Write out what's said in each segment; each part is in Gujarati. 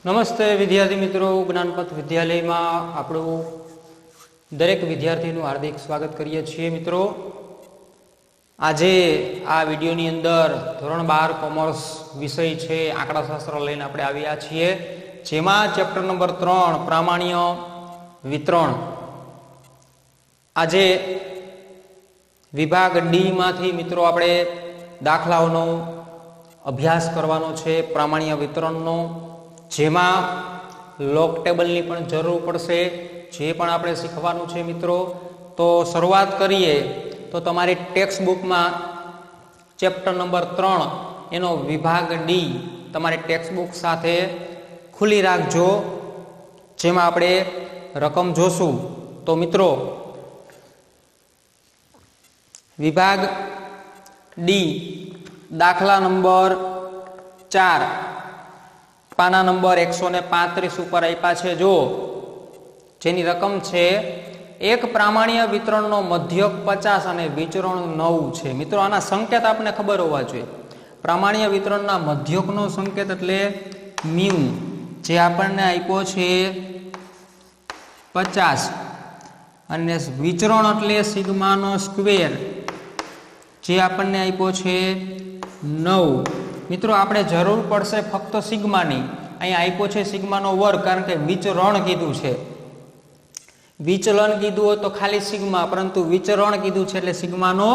નમસ્તે વિદ્યાર્થી મિત્રો, જ્ઞાનપથ વિદ્યાલયમાં આપણું દરેક વિદ્યાર્થીનું હાર્દિક સ્વાગત કરીએ છીએ. મિત્રો, આજે આ વિડીયોની અંદર ધોરણ 12 કોમર્સ વિષય છે આંકડાશાસ્ત્ર લઈને આપણે આવ્યા છીએ, જેમાં ચેપ્ટર નંબર 3 પ્રામાણ્ય વિતરણ. આજે વિભાગ ડી માંથી મિત્રો આપણે દાખલાઓનો અભ્યાસ કરવાનો છે પ્રામાણ્ય વિતરણનો, જેમાં લોગ ટેબલની પણ જરૂર પડશે, જે પણ આપણે શીખવાનું છે મિત્રો. તો શરૂઆત કરીએ તો તમારી ટેક્સ્ટ બુકમાં ચેપ્ટર નંબર 3 એનો વિભાગ ડી તમારી ટેક્સ્ટ બુક સાથે ખુલ્લી રાખજો, જેમાં આપણે રકમ જોશું. તો મિત્રો, વિભાગ ડી દાખલા નંબર 4 પાના નંબર 135 ઉપર આપ્યા છે, જો જેની રકમ છે એક પ્રામાણ્ય વિતરણનો મધ્યક 50 અને વિચરણ 9 છે. મિત્રો, આના સંકેત આપને ખબર હોવા જોઈએ. પ્રામાણ્ય વિતરણના મધ્યકનો સંકેત એટલે મ્યુ, જે આપણને આપ્યો છે 50, અને વિચરણ એટલે સિગ્માનો સ્ક્વેર, જે આપણને આપ્યો છે 9. મિત્રો, આપણે જરૂર પડશે ફક્ત સિગ્માની. અહીંયા આપ્યો છે સિગ્માનો વર્ગ, કારણ કે વિચરણ કીધું છે. વિચલન કીધું હોય તો ખાલી સિગ્મા, પરંતુ વિચરણ કીધું છે એટલે સિગ્માનો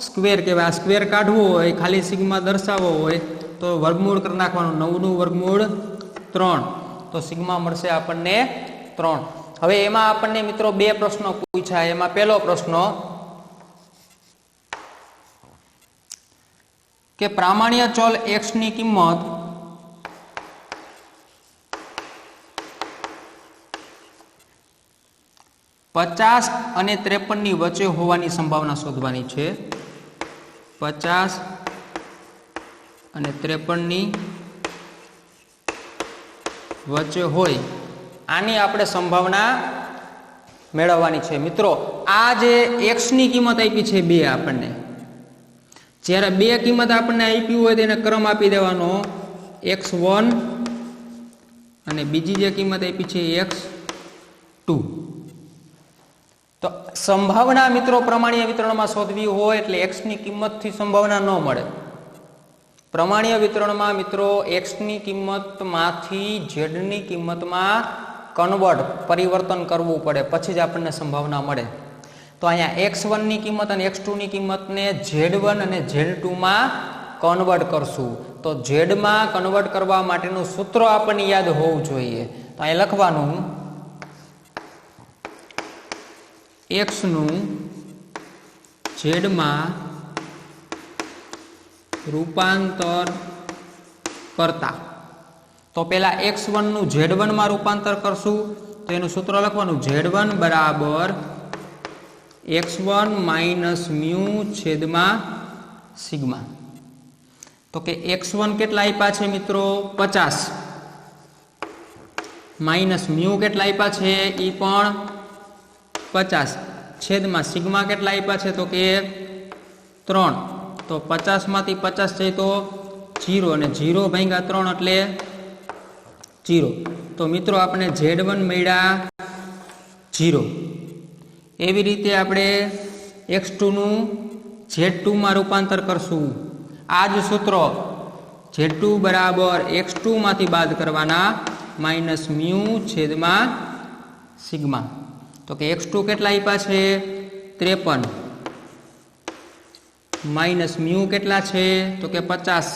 સ્ક્વેર કહેવાય. આ સ્ક્વેર કાઢવો હોય, ખાલી સિગ્મા દર્શાવવો હોય તો વર્ગમૂળ કરી નાખવાનું. 9 નું વર્ગમૂળ 3, તો સિગ્મા મળશે આપણને 3. હવે એમાં આપણને મિત્રો 2 પ્રશ્નો પૂછાય. એમાં પહેલો પ્રશ્ન કે પ્રામાણ્ય ચલ x ની કિંમત $50 અને 53 ની વચ્ચે હોવાની સંભાવના શોધવાની છે. 50 અને 53 ની વચ્ચે હોય, આની આપણે સંભાવના મેળવવાની છે. મિત્રો, આ જે x ની કિંમત આપી છે 2 આપણને, જ્યારે 2 કિંમત આપણને આપી હોય તેને ક્રમ આપી દેવાનો x1, અને બીજી જે કિંમત આપી છે x2. તો સંભાવના મિત્રો પ્રમાણ્ય વિતરણમાં શોધવી હોય એટલે x ની કિંમતથી સંભાવના ન મળે. પ્રમાણ્ય વિતરણમાં મિત્રો x ની કિંમતમાંથી z ની કિંમતમાં પરિવર્તન કરવું પડે, પછી જ આપણને સંભાવના મળે. તો અહીંયા x1 ની કિંમત અને x2 ની કિંમતને z1 અને z2 માં કન્વર્ટ કરશું. તો z માં કન્વર્ટ કરવા માટેનું સૂત્ર આપણને યાદ હોવું જોઈએ. તો અહીંયા લખવાનું x નું z માં રૂપાંતર કરતા, તો પેલા x1 નું z1 માં રૂપાંતર કરશું. તો એનું સૂત્ર લખવાનું z1 બરાબર x1 માઇનસ મ્યુ છેદમાં સિગ્મા. તો કે x1 કેટલા આપ્યા છે મિત્રો 50, માઇનસ મ્યુ કેટલા આપ્યા છે એ પણ 50, છેદમાં સિગ્મા કેટલા આપ્યા છે તો કે 3. તો 50 માંથી 50 જાય તો 0, અને 0 ભાગ્યા 3 એટલે 0. તો મિત્રો આપણે z1 મળ્યા 0. એવી રીતે આપણે x2 નું z2 માં રૂપાંતર કરશું. આ જ સૂત્ર z2 બરાબર x2 માંથી બાદ કરવાના માઇનસ મ્યુ છેદમાં સિગ્મા. તો કે x2 કેટલા આપ્યા છે 53, માઇનસ મ્યુ કેટલા છે તો કે 50,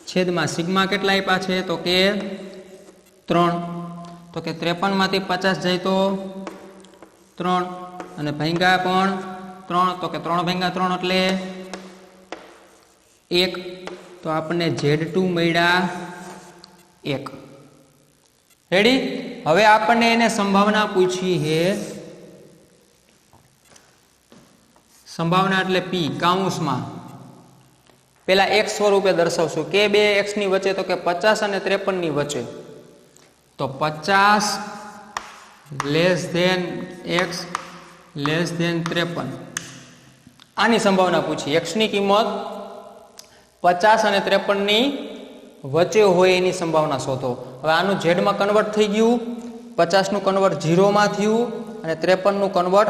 છેદમાં સિગ્મા કેટલા આપ્યા છે તો કે 3. તો કે 53 માંથી 50 જાય તો 3, અને ભાંગ્યા પણ 3. તો કે 3 ભાંગ્યા 3 એટલે 1. તો આપણને z2 મળ્યા 1. રેડી? હવે આપણને એને સંભાવના પૂછી છે. સંભાવના એટલે p કાઉન્સમાં પેલા x સ્વરૂપે દર્શાવશું. કે 2 x ની વચ્ચે, તો કે 50 અને 53 ની વચ્ચે. તો 50 less than x less than 53, આની સંભાવના પૂછી. x ની કિંમત 50 અને 53 ની વચ્ચે હોય એની સંભાવના શોધો। હવે આનું ઝેડમાં કન્વર્ટ થઈ ગયું, 50નું કન્વર્ટ 0માં થયું અને 53નું કન્વર્ટ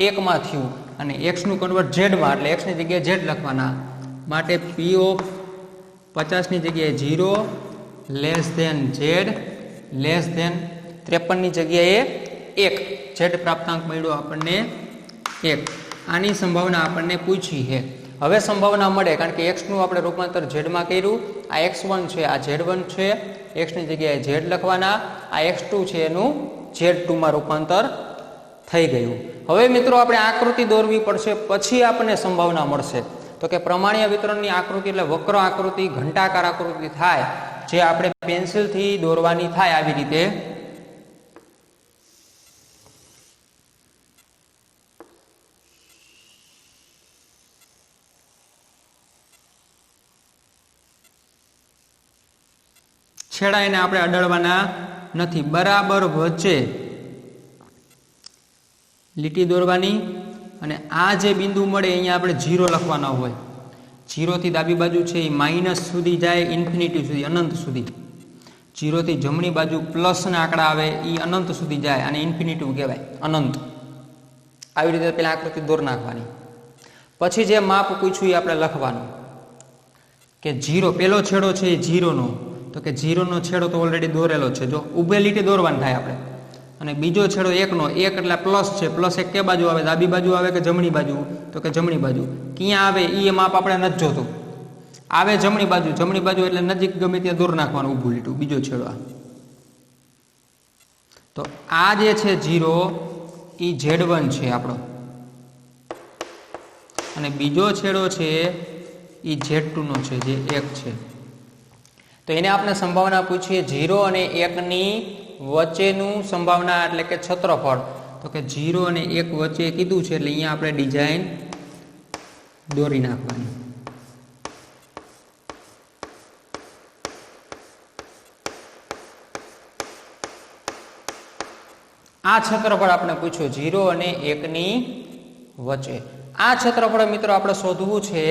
1માં થયું અને એક્સનું કન્વર્ટ ઝેડમાં, એટલે એક્સની જગ્યાએ ઝેડ લખવાના માટે પી ઓફ 50ની જગ્યાએ 0 less than zed less than 53ની જગ્યાએ 1, ઝેડ પ્રાપ્તાંક મળ્યો આપણને 1। આની સંભાવના આપણને પૂછી છે। હવે સંભાવના મળે કારણ કે એક્સનું આપણે રૂપાંતર ઝેડમાં કર્યું, આ x1 છે, આ z1 છે, એક્સની જગ્યાએ ઝેડ લખવાના, આ x2 છે એનું z2માં રૂપાંતર થઈ ગયું। હવે મિત્રો આપણે આકૃતિ દોરવી પડશે, પછી આપણને સંભાવના મળશે। તો કે પ્રમાણીય વિતરણની આકૃતિ એટલે વક્ર આકૃતિ, ઘંટાકાર આકૃતિ થાય, જે આપણે પેન્સિલથી દોરવાની થાય આવી રીતે। છેડા એને આપણે અડાડવાના નથી, બરાબર વચ્ચે લીટી દોરવાની અને આ જે બિંદુ મળે અહીંયા આપણે 0 લખવાના હોય। 0 થી ડાબી બાજુ છે એ માઇનસ સુધી જાય, ઇન્ફિનિટી સુધી, અનંત સુધી। 0 થી જમણી બાજુ પ્લસના આંકડા આવે એ અનંત સુધી જાય, અને ઇન્ફિનિટી કહેવાય, અનંત। આવી રીતે પેલા આકૃતિ દોર નાખવાની, પછી જે માપ પૂછ્યું એ આપણે લખવાનું કે 0 પેલો છેડો છે એ 0નો, તો કે 0નો છેડો તો ઓલરેડી દોરેલો છે, જો ઊભે લીટી દોરવાની થાય આપણે। અને બીજો છેડો 1નો, 1 એટલે પ્લસ છે, પ્લસ 1 કે બાજુ આવે, ડાબી બાજુ આવે કે જમણી બાજુ, તો કે જમણી બાજુ। ક્યાં આવે એ માપ આપણે નથી જોતું, આવે જમણી બાજુ એટલે નજીક ગમે ત્યાં દોર નાખવાનું ઊભું લીટું, બીજો છેડો। તો આ જે છે 0 એ Z1 છે આપણો, અને બીજો છેડો છે એ Z2 નો છે, જે 1 છે। તો એને આપણે સંભાવના પૂછીએ 0 અને 1ની વચ્ચેનું સંભાવના એટલે કે ક્ષેત્રફળ, તો કે 0 અને 1 વચ્ચે કીધું છે એટલે અહીંયા આપણે ડિઝાઇન દોરી નાખવાની। આ ક્ષેત્રફળ આપણે પૂછ્યું 0 અને 1ની વચ્ચે। આ ક્ષેત્રફળ મિત્રો આપણે શોધવું છે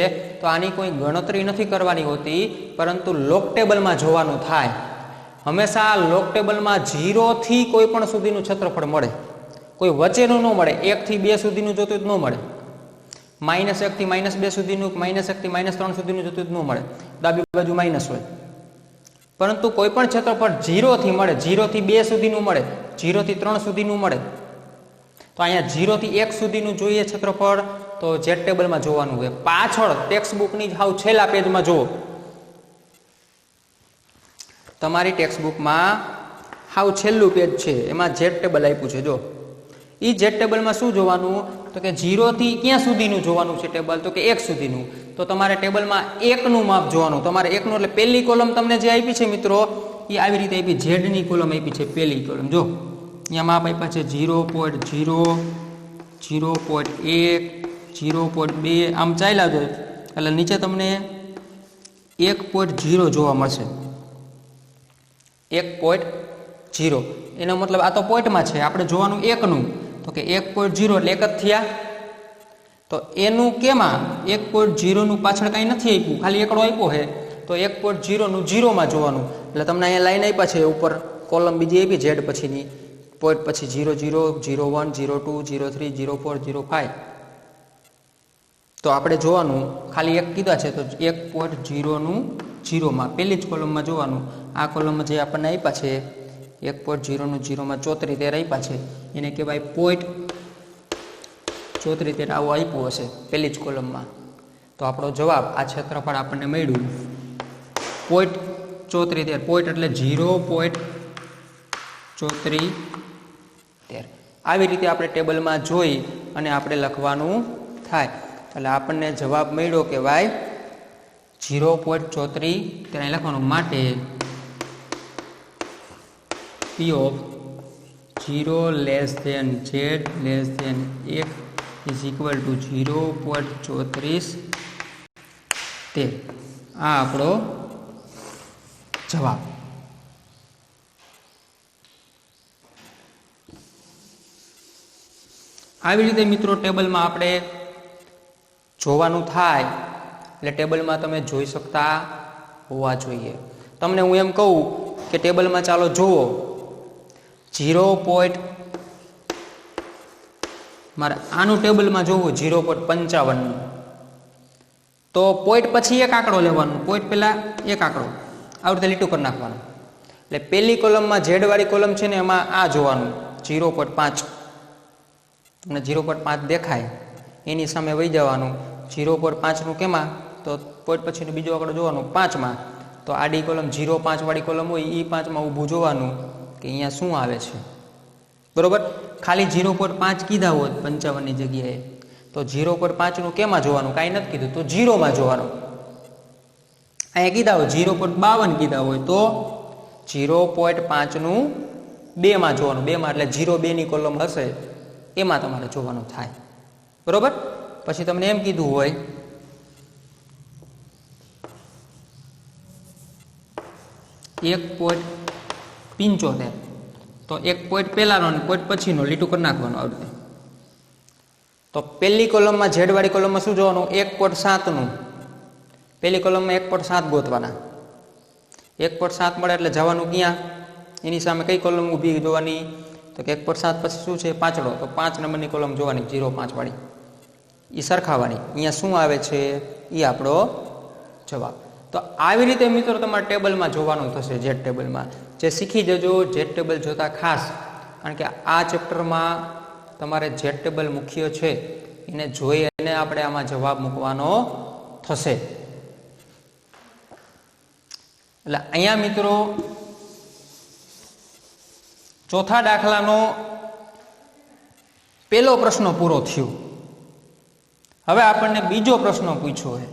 તો આની કોઈ ગણતરી નથી કરવાની હોતી, પરંતુ લોગ ટેબલમાં જોવાનું થાય। હંમેશા લોગ ટેબલમાં 0 થી કોઈ પણ સુધીનું ક્ષેત્રફળ મળે, કોઈ વચ્ચેનું ન મળે। 1 થી 2 સુધીનું જોતું જ ન મળે, -1 થી -2 સુધીનું, -1 થી -3 સુધીનું જોતું જ ન મળે, ડાબી બાજુ માઇનસ હોય। પરંતુ કોઈ પણ ક્ષેત્રફળ 0 થી મળે, 0 થી 2 સુધીનું મળે, 0 થી 3 સુધીનું મળે। તો અહીંયા 0 થી 1 સુધીનું જોઈએ ક્ષેત્રફળ તો ઝેડ ટેબલમાં જોવાનું હોય। પાછળ ટેક્સ્ટ બુકની હાવ છેલ્લા પેજમાં જુઓ, તમારી ટેક્સ્ટ બુકમાં હાવ છેલ્લું પેજ છે, એમાં ઝેડ ટેબલ આપ્યું છે। જો એ ઝેડ ટેબલમાં શું જોવાનું, તો કે 0 થી ક્યાં સુધીનું જોવાનું છે ટેબલ, તો કે 1 સુધીનું। તો તમારે ટેબલમાં 1નું માપ જોવાનું, તમારે 1નું એટલે પહેલી કોલમ તમને જે આપી છે મિત્રો એ આવી રીતે આપી, ઝેડની કોલમ આપી છે, પહેલી કોલમ જો અહીંયા માપ આપ્યા છે 0.0, 0.1, 0.2, આમ ચાલ્યા જાય એટલે નીચે તમને 1.0 જોવા મળશે। 1.0 એનો મતલબ આ તો પોઈન્ટમાં છે, આપણે જોવાનું 1નું, તો કે 1.0 એટલે 1 જ થયા। તો એનું કેમાં 1.0નું પાછળ કાંઈ નથી આપ્યું, ખાલી એકડો આપ્યો છે, તો 1.0નું 0માં જોવાનું। એટલે તમને અહીંયા લાઈન આપ્યા છે, ઉપર કોલમ બીજી આપી ઝેડ પછીની, પોઈન્ટ પછી 0, 0, 0, 1, 0, 2, 0, 3, 0, 4, 0, 5। તો આપણે જોવાનું ખાલી એક કીધા છે, તો 1.0નું 0માં પહેલી જ કોલમમાં જોવાનું। આ કોલમમાં જે આપણને આપ્યા છે 1.0નું 0માં 74 આપ્યા છે, એને કહેવાય પોઈન્ટ 74, આવું આપ્યું હશે પહેલી જ કોલમમાં। તો આપણો જવાબ આ ક્ષેત્રફળ આપણને મળ્યું પોઈન્ટ 74, પોઈન્ટ એટલે 0.74। આવી રીતે આપણે ટેબલમાં જોઈ અને આપણે લખવાનું થાય, એટલે આપણને જવાબ મળ્યો કે વાય 0.34 તેને લખવાનું। માટે P of 0 less than Z less than 1 is equal to 0.34। આ આપણો જવાબ। આવી રીતે મિત્રો ટેબલમાં આપણે જોવાનું થાય, એટલે ટેબલમાં તમે જોઈ શકતા હોવા જોઈએ। તમને હું એમ કહું કે ટેબલમાં ચાલો જુઓ 0. મારે આનું ટેબલમાં જોવું 0.55 તો પોઈન્ટ પછી એક આંકડો લેવાનો, પોઈન્ટ પહેલા એક આંકડો આ રીતે લીટું કરી નાખવાનું. એટલે પહેલી કોલમમાં ઝેડ વાળી કોલમ છે ને એમાં આ જોવાનું 0.5 અને 0.5 દેખાય એની સામે વહી જવાનું. 0.5 નું કેમાં તો પોઈન્ટ પછીનો બીજો આંકડો જોવાનું 5માં. તો આડી કોલમ 0.5 વાળી કોલમ હોય એ 5માં ઊભું જોવાનું કે અહીંયા શું આવે છે. બરોબર, ખાલી 0.5 કીધા હોત 55 ની જગ્યાએ તો 0.5 નું કેમાં જોવાનું, કાંઈ નથી કીધું તો 0માં જોવાનું. અહીંયા કીધા હોય 0.52 કીધા હોય તો 0.5 નું 2માં જોવાનું. 2માં એટલે 0.2 ની કોલમ હશે એમાં તમારે જોવાનું થાય. બરોબર, પછી તમને એમ કીધું હોય .75 તો એક પોઈન્ટ પહેલાનો અને પોઈન્ટ પછીનો લીટું કરી નાખવાનું આવી રીતે. તો પહેલી કોલમમાં ઝેડ વાળી કોલમમાં શું જોવાનું 1.7 નું, પહેલી કોલમમાં 1.7 ગોતવાના. 1.7 મળે એટલે જવાનું ક્યાં, એની સામે કઈ કોલમ ઊભી જોવાની તો કે 1.7 પછી શું છે પાછળો, તો 5 નંબરની કોલમ જોવાની 0.5 વાળી એ સરખાવાની. અહીંયા શું આવે છે એ આપણો જવાબ. તો આવી રીતે મિત્રો તમારે ટેબલમાં જોવાનું થશે ઝેડ ટેબલમાં. જે શીખી જજો ઝેડ ટેબલ જોતા ખાસ, કારણ કે આ ચેપ્ટરમાં તમારે ઝેડ ટેબલ મુખ્ય છે એને જોઈ અને આપણે આમાં જવાબ મૂકવાનો થશે. એટલે અહીંયા મિત્રો ચોથા દાખલાનો પહેલો પ્રશ્ન પૂરો થયો. હવે આપણને બીજો પ્રશ્ન પૂછ્યો છે.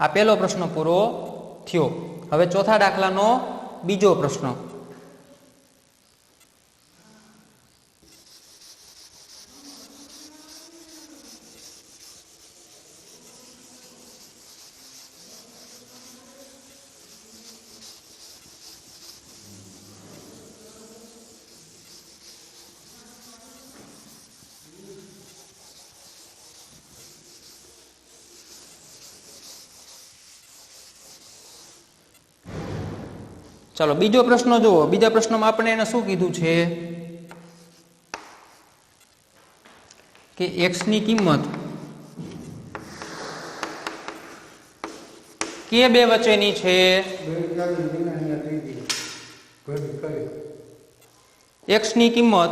આ પહેલો પ્રશ્ન પૂરો થયો. હવે ચોથા દાખલાનો બીજો પ્રશ્ન. ચાલો બીજો પ્રશ્ન જુઓ. બીજા પ્રશ્નમાં આપણે એને શું કીધું છે કે x ની કિંમત કે બે વચ્ચેની છે. x ની કિંમત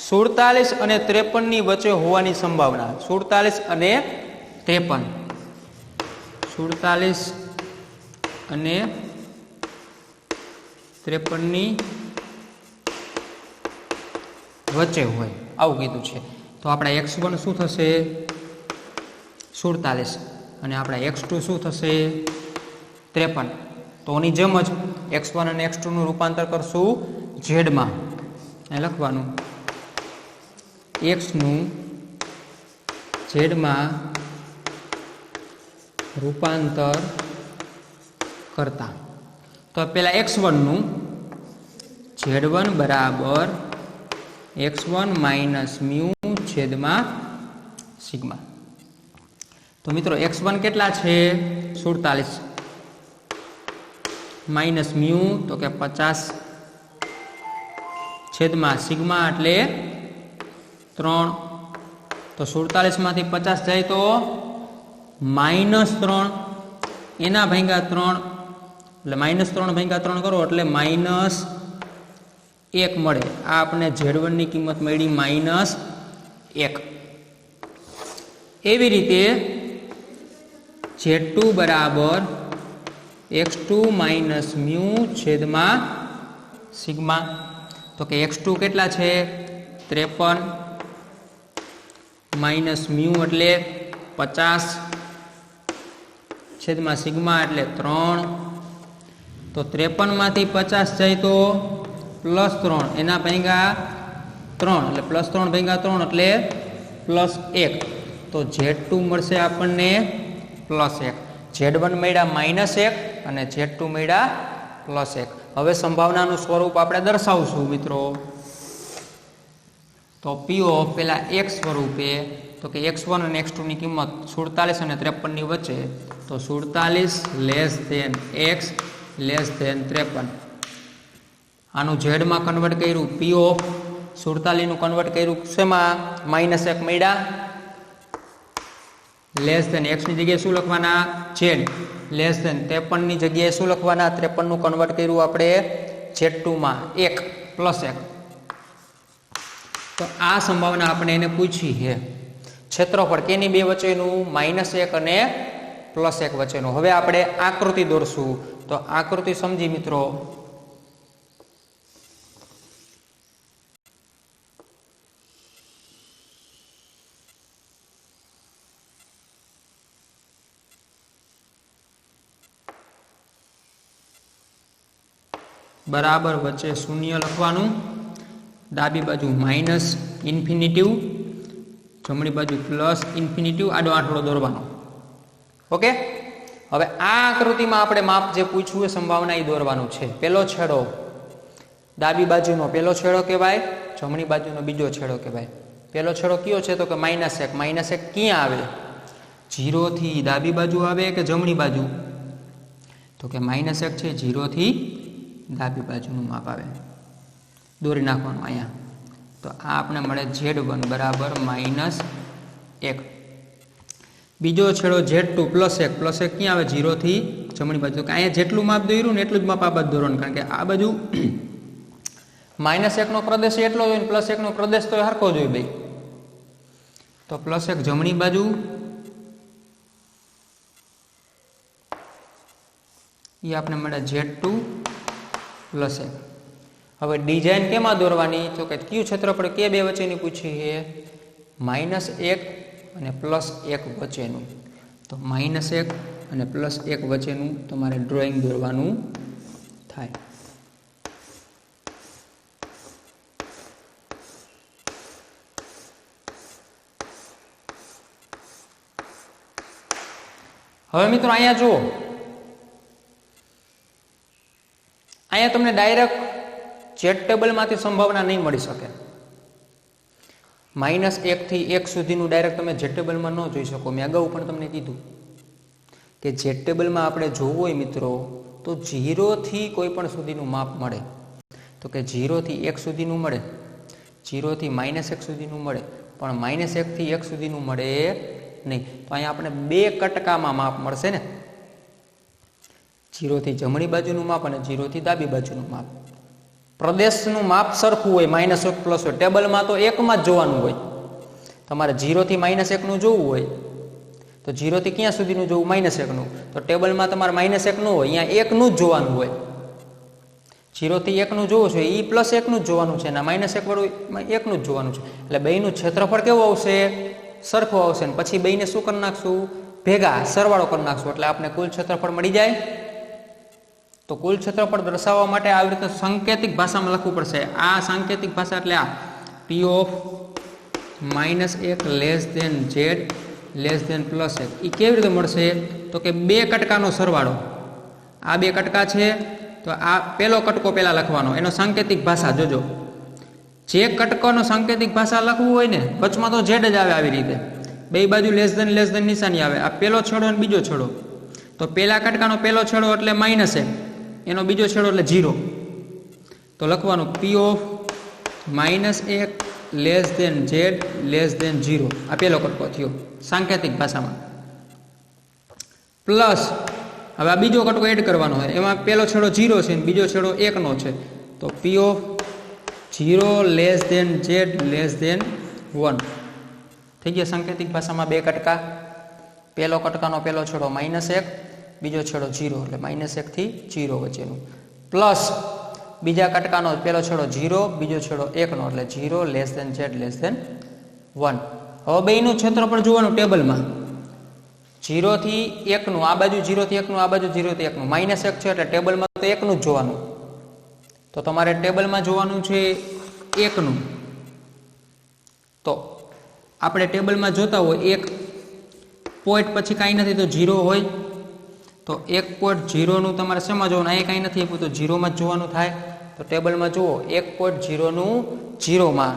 47 અને 53 ની વચ્ચે હોવાની સંભાવના. 47 અને 53, 47 અને 53 ની વચ્ચે હોય આવું કીધું છે. તો આપણા x1 શું થશે 47 અને આપણા x2 શું થશે 53. તો એની જેમ જ x1 અને x2 નું રૂપાંતર કરશું z માં. અહીં લખવાનું x નું z માં રૂપાંતર કરતા. તો પેલા x1 નું z1 બરાબર x1 માઇનસ મ્યુ છેદમાં સિગ્મા. તો મિત્રો x1 કેટલા છે 47 માઇનસ મ્યુ તો કે 50 છેદમાં સિગ્મા એટલે 3. તો 47 માંથી 50 જાય તો -3, એના ભાગ્યા 3 એટલે -3 ભાગ્યા 3 કરો એટલે -1 મળે. આ આપણે Z1 ની કિંમત મળી -1. એવી રીતે Z2 બરાબર x2 માઇનસ મ્યુ છેદમાં સિગ્મા. તો કે x2 કેટલા છે 53 માઇનસ મ્યુ એટલે 50 છેદમાં સિગ્મા એટલે 3. તો 53 માંથી 50 જાય તો +3, એના ભાગ્યા 3 એટલે +3 ભાગ્યા 3 એટલે +1. તો Z2 મળશે આપણને +1. Z1 મળ્યા -1 અને Z2 મળ્યા +1. હવે સંભાવનાનું સ્વરૂપ આપણે દર્શાવશું મિત્રો. તો P ઓફ પેલા x સ્વરૂપે તો કે x1 અને x2 ની કિંમત 47 અને 53 ની વચ્ચે. તો 47 less than x less than 53. આનું ઝેડમાં કન્વર્ટ કર્યું, પી ઓફ 47 કન્વર્ટ કર્યું શેમાં? -1 મળ્યા. લેસ ધેન એક્સની જગ્યાએ શું લખવાના? ઝેડ. લેસ ધેન 53ની જગ્યાએ શું લખવાના? 53 કન્વર્ટ કર્યું આપણે Z2માં 1 +1. તો આ સંભાવના આપણે એને પૂછી છે. ક્ષેત્રફળ કેની બે વચ્ચેનું? -1 અને +1 વચ્ચેનું. હવે આપણે આકૃતિ દોરશું. તો આકૃતિ સમજી મિત્રો. બરાબર વચ્ચે શૂન્ય લખવાનું, ડાબી બાજુ -ઇન્ફિનિટિવ, જમણી બાજુ +ઇન્ફિનિટિવ, આડો આંઠડો દોરવાનો. ઓકે. હવે આ આકૃતિમાં આપણે માપ જે પૂછ્યું એ સંભાવના એ દોરવાનું છે. પેલો છેડો ડાબી બાજુનો પેલો છેડો કહેવાય, જમણી બાજુનો બીજો છેડો કહેવાય. પેલો છેડો કયો છે? તો કે -1. -1 ક્યાં આવે? 0 થી ડાબી બાજુ આવે કે જમણી બાજુ? તો કે -1 છે 0 થી ડાબી બાજુનું માપ આવે. દોરી નાખવાનું અહીંયા. તો આ આપણે મળે Z1 બરાબર -1. બીજો છેડો Z2 +1. +1 ક્યાં આવે? 0 થી જમણી બાજુ. તો અહીંયા જેટલું માપ દોર્યું ને એટલું જ માપ આ બાજુ દોરવાનું, કારણ કે આ બાજુ -1 નો પ્રદેશ એટલો જ હોય ને +1 નો પ્રદેશ તો સરખો જ હોય ભાઈ. તો +1 જમણી બાજુ, એ આપણે મળે Z2 +1. હવે ડિઝાઇન કેમાં દોરવાની? તો કે કયું ક્ષેત્રફળ કે બે વચ્ચેની પૂછી છે? -1 અને +1 વચ્ચેનું. તો -1 અને +1 વચ્ચેનું તમારે ડ્રોઈંગ દોરવાનું થાય. હવે મિત્રો અહીંયા જુઓ, અહીંયા તમને ડાયરેક્ટ Z ટેબલમાંથી સંભાવના નહીં મળી શકે. -1 થી 1 સુધીનું ડાયરેક્ટ તમે Z ટેબલમાં ન જોઈ શકો. મેં અગાઉ પણ તમને કીધું કે Z ટેબલમાં આપણે જોવું હોય મિત્રો તો 0 થી કોઈ પણ સુધીનું માપ મળે. તો કે 0 થી 1 સુધીનું મળે, 0 થી -1 સુધીનું મળે, પણ -1 થી 1 સુધીનું મળે નહીં. તો અહીંયા આપણે બે કટકામાં માપ મળશે ને, 0 થી જમણી બાજુનું માપ અને 0 થી ડાબી બાજુનું માપ. પ્રદેશનું માપ સરખું હોય, -1 +1. ટેબલમાં તો એકમાં જ જોવાનું હોય. તમારે 0 થી -1 નું જોવું હોય તો 0 થી ક્યાં સુધીનું જોવું? -1 નું. તો ટેબલમાં તમારે -1 નું હોય, અહીંયા 1 નું જ જોવાનું હોય. 0 થી 1 નું જોવું છે એ +1 નું જ જોવાનું છે, અને -1 વાળું 1 નું જ જોવાનું છે. એટલે બેયનું ક્ષેત્રફળ કેવું આવશે? સરખું આવશે. ને પછી બેયને શું કરી નાખશું? ભેગા સરવાળો કરી નાખશું, એટલે આપણે કુલ ક્ષેત્રફળ મળી જાય. તો કુલ ક્ષેત્રફળ દર્શાવવા માટે આવી રીતે સાંકેતિક ભાષામાં લખવું પડશે. આ સાંકેતિક ભાષા એટલે આ P of -1 less than Z less than +1. એ કેવી રીતે મળશે? તો કે બે કટકાનો સરવાળો. આ બે કટકા છે તો આ પેલો કટકો પહેલા લખવાનો, એનો સાંકેતિક ભાષા જોજો. જે કટકાનો સાંકેતિક ભાષા લખવું હોય ને વચમાં તો Z જ આવે. આવી રીતે બે બાજુ લેસ ધેન નિશાની આવે. આ પેલો છેડો અને બીજો છેડો. તો પેલા કટકાનો પેલો છેડો એટલે -1, એનો બીજો છેડો એટલે 0. તો લખવાનું P of -1 less than Z less than 0. આ પેલો કટકો થયો સાંકેતિક ભાષામાં. પ્લસ હવે આ બીજો કટકો એડ કરવાનો હોય, એમાં પેલો છેડો 0 છે અને બીજો છેડો 1 નો છે. તો P of 0 less than Z less than 1 થઈ ગયા સાંકેતિક ભાષામાં બે કટકા. પેલો કટકાનો પેલો છેડો -1, બીજો છેડો 0 એટલે -1 થી 0 વચ્ચેનું. પ્લસ બીજા કટકાનો પેલો છેડો 0, બીજો છેડો 1 નો એટલે 0 less than Z less than 1. હવે બેયનું ક્ષેત્રફળ જોવાનું ટેબલમાં. 0 થી 1 નું આ બાજુ, 0 થી 1 નું આ બાજુ, 0 થી 1 નું. -1 છે એટલે ટેબલમાં તો 1 નું જ જોવાનું. તો તમારે ટેબલમાં જોવાનું છે 1 નું. તો આપણે ટેબલમાં જોતા હોય 1 પોઈન્ટ પછી કાંઈ નથી તો 0 હોય. તો 1.0 નું તમારે શેમાં જોવાનું? અહીંયા કાંઈ નથી આપ્યું તો 0 માં જ જોવાનું થાય. તો ટેબલમાં જુઓ 1.0 નું 0 માં,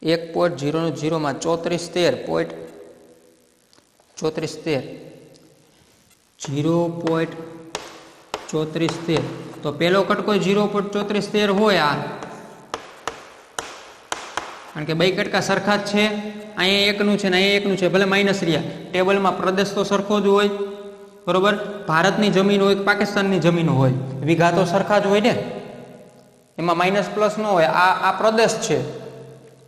1.0 નું 0 માં 34 13. 0.3413 તો પેલો કટકો 0.3413 હોય આ, કારણ કે બે કટકા સરખા જ છે, અહીંયા એકનું છે ને અહીંયા એકનું છે, ભલે માઇનસ રહ્યા, ટેબલમાં પ્રદેશ તો સરખો જ હોય, બરોબર. ભારતની જમીન હોય કે પાકિસ્તાનની જમીન હોય, વીઘા તો સરખા જ હોય ને, એમાં માઇનસ પ્લસ ન હોય. આ પ્રદેશ છે,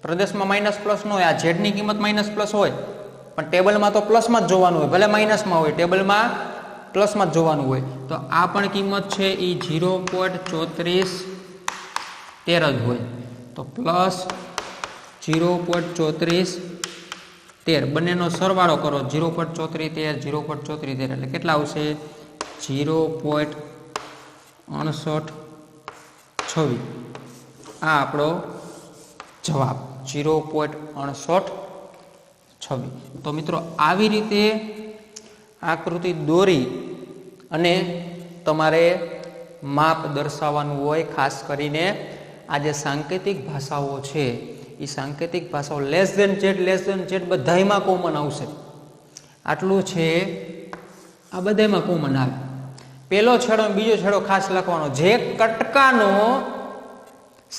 પ્રદેશમાં માઇનસ પ્લસ ન હોય, આ ઝેડની કિંમત માઇનસ પ્લસ હોય, પણ ટેબલમાં તો પ્લસમાં જ જોવાનું હોય, ભલે માઇનસમાં હોય, ટેબલમાં પ્લસમાં જ જોવાનું હોય. તો આ પણ કિંમત છે એ 0.3413 જ હોય. તો પ્લસ 0.3413 બંનેનો સરવાળો કરો, 0.3413 0.3413 એટલે કેટલા આવશે? 0.6826. આ આપણો જવાબ 0.6826. તો મિત્રો આવી રીતે આકૃતિ દોરી અને તમારે માપ દર્શાવવાનું હોય. ખાસ કરીને આ જે સાંકેતિક ભાષાઓ છે એ સાંકેતિક ભાષાઓ લેસ ધેન ઝેડ બધાયમાં કોમન આવશે. આટલું છે, આ બધાયમાં કોમન આવે. પહેલો છેડો બીજો છેડો ખાસ લખવાનો. જે કટકાનો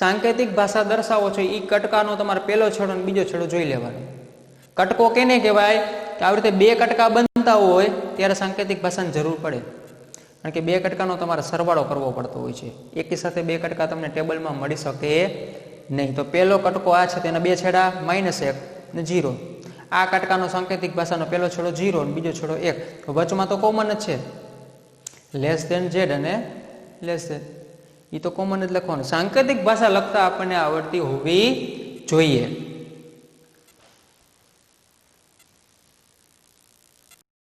સાંકેતિક ભાષા દર્શાવો છો એ કટકાનો તમારે પહેલો છેડો અને બીજો છેડો જોઈ લેવાનો. કટકો કેને કહેવાય? કે આવી રીતે બે કટકા બનતા હોય ત્યારે સાંકેતિક ભાષાની જરૂર પડે, કારણ કે બે કટકાનો તમારે સરવાળો કરવો પડતો હોય છે. એકી સાથે બે કટકા તમને ટેબલમાં મળી શકે નહીં. તો પહેલો કટકો આ છે, તેના બે છેડા -1 ને 0. આ કટકાનો સાંકેતિક ભાષાનો પહેલો છેડો 0 અને બીજો છેડો 1. તો વચમાં તો કોમન જ છે, લેસ ધેન ઝેડ અને લેસ ધેન, એ તો કોમન જ લખવાનું. સાંકેતિક ભાષા લખતા આપણને આવડતી હોવી જોઈએ.